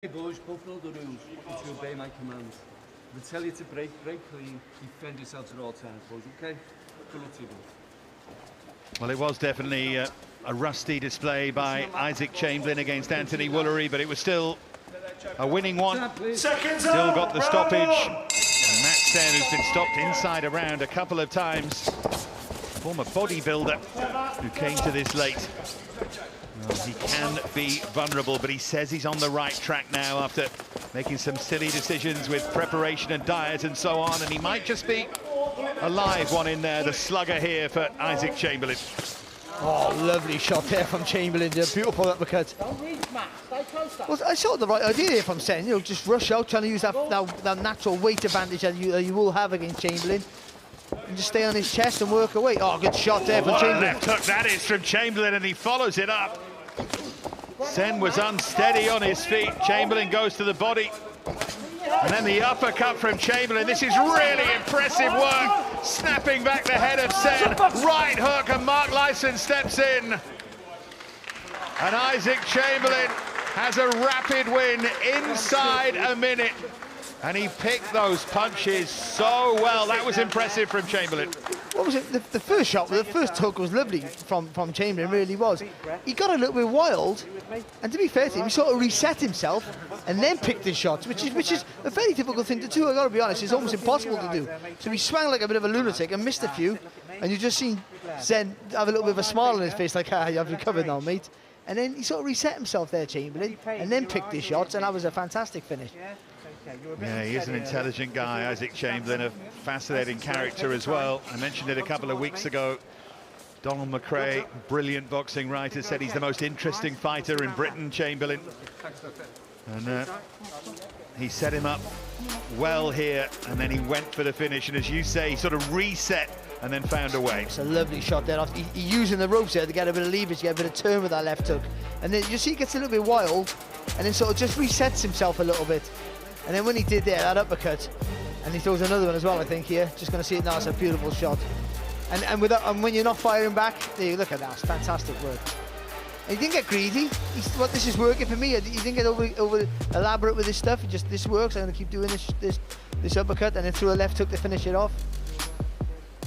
Hey boys, fulfill the rules and to obey my commands. If I tell you to break clean, defend yourselves at all times, boys, okay? Good luck to you boys. Well, it was definitely a rusty display by Isaac Chamberlain against Anthony Woolery, but it was still a winning one. Still got the stoppage. And Matt Sen, who's been stopped inside around a couple of times. Former bodybuilder who came to this late. Well, he can be vulnerable, but he says he's on the right track now after making some silly decisions with preparation and diet and so on, and he might just be a live one in there, the slugger here for Isaac Chamberlain. Oh, lovely shot there from Chamberlain, a beautiful uppercut. Well, I saw the right idea here from Sen, you know, just rush out, trying to use that natural weight advantage that you will have against Chamberlain. And just stay on his chest and work away. Oh, good shot there from Chamberlain. What a left hook that is from Chamberlain, and he follows it up. Sen was unsteady on his feet. Chamberlain goes to the body. And then the uppercut from Chamberlain. This is really impressive work. Snapping back the head of Sen. Right hook, and Mark Lyson steps in. And Isaac Chamberlain has a rapid win inside a minute. And he picked those punches so well. That was impressive from Chamberlain. What was it? The first shot, the first hook was lovely from Chamberlain, really was. He got a little bit wild, and to be fair to him, he sort of reset himself and then picked his shots, which is a very difficult thing to do. I got to be honest, it's almost impossible to do. So he swung like a bit of a lunatic and missed a few, and you just seen Zen have a little bit of a smile on his face, like, ah, you've recovered now, mate. And then he sort of reset himself there, Chamberlain, and then picked his shots, and that was a fantastic finish. Yeah, he is an intelligent guy, Isaac Chamberlain, a fascinating character as well. I mentioned it a couple of weeks ago. Donald McRae, brilliant boxing writer, said he's the most interesting fighter in Britain, Chamberlain. And he set him up well here, and then he went for the finish. And as you say, he sort of reset and then found a way. It's a lovely shot there. He using the ropes there to get a bit of leverage, get a bit of turn with that left hook. And then you see he gets a little bit wild, and then sort of just resets himself a little bit. And then when he did there, that uppercut, and he throws another one as well, I think, here. Just going to see it now, it's a beautiful shot. And when you're not firing back, there you look at that, it's fantastic work. And he didn't get greedy. This is working for me. He didn't get over elaborate with this stuff. He just, this works, I'm going to keep doing this uppercut, and then threw a left hook to finish it off.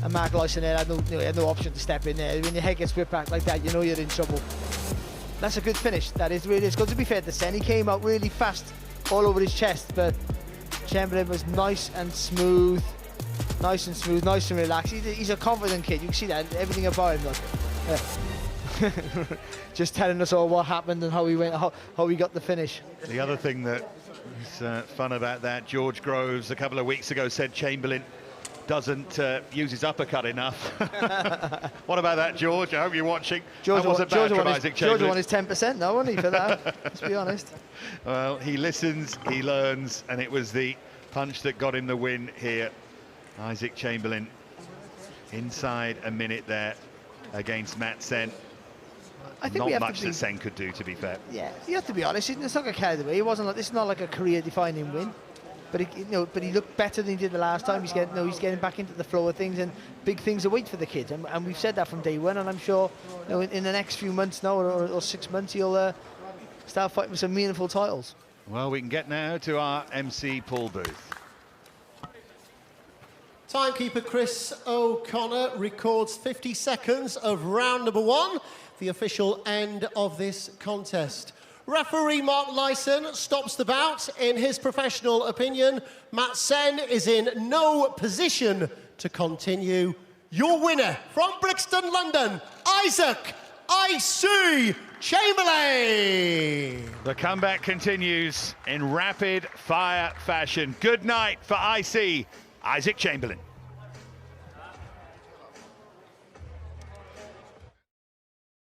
And Mark Lyson there had no option to step in there. When your head gets whipped back like that, you know you're in trouble. That's a good finish. That is really, it's good to be fair to Sen. He came out really fast, all over his chest, but Chamberlain was nice and smooth, nice and relaxed. He's a confident kid. You can see that, everything about him. Look. Just telling us all what happened and how he went, how he got the finish. The other thing that is fun about that, George Groves a couple of weeks ago said Chamberlain doesn't use his uppercut enough. What about that, George? I hope you're watching. George won his 10% now, wasn't he, for that? Let's be honest. Well, he listens, he learns, and it was the punch that got him the win here. Isaac Chamberlain inside a minute there against Matt Sen. I think not much that Sen could do, to be fair. Yeah, you have to be honest. It's not going to carry the way. It wasn't like, this is not like a career-defining win. But he looked better than he did the last time. He's getting back into the flow of things, and big things await for the kid. And we've said that from day one. And I'm sure, in the next few months now, or 6 months, he'll start fighting for some meaningful titles. Well, we can get now to our MC Paul booth. Timekeeper Chris O'Connor records 50 seconds of round number 1, the official end of this contest. Referee Mark Lyson stops the bout. In his professional opinion, Matt Sen is in no position to continue. Your winner from Brixton, London, Isaac "IC" Chamberlain. The comeback continues in rapid fire fashion. Good night for IC, Isaac Chamberlain.